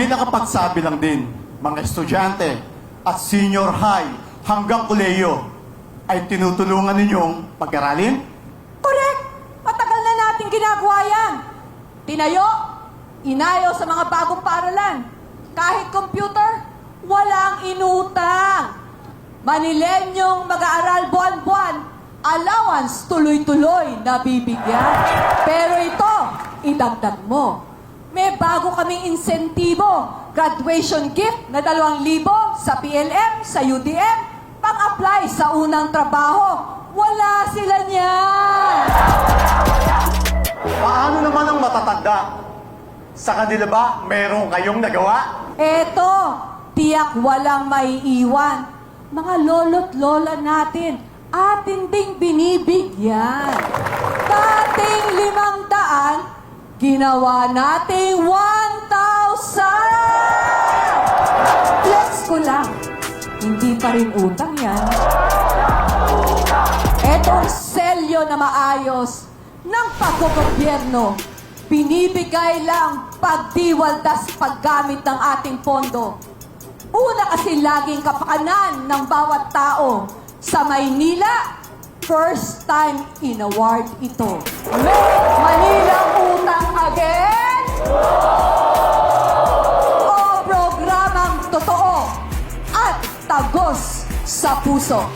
nakapagsabi lang din, mga estudyante at senior high hanggang koleyo ay tinutulungan ninyong pag-aralin? Correct! Matagal na natin ginagawa yan. Tinayo, inayo sa mga bagong paaralan. Kahit computer, walang inutang. Manilenyong mag-aaral buwan-buwan, allowance tuloy-tuloy na bibigyan. Pero ito, idagdag mo. May bago kaming insentibo, graduation gift na 2,000 sa PLM, sa UDM, pang-apply sa unang trabaho. Wala sila niyan! Paano naman ang matatanda? Sa kanila ba meron kayong nagawa? Eto, tiyak walang maiiwan. Mga lolo't lola natin, atin ding binibigyan. Dating 500, ginawa nating 1,000! Flex ko lang. Hindi pa rin utang yan. Etong selyo na maayos ng paggogobyerno, binibigay lang pagdiwaldas paggamit ng ating pondo. Una kasi laging kapakanan ng bawat tao. Sa Maynila, first time in-award ito. Make Manila utang again! O programang totoo at tagos sa puso.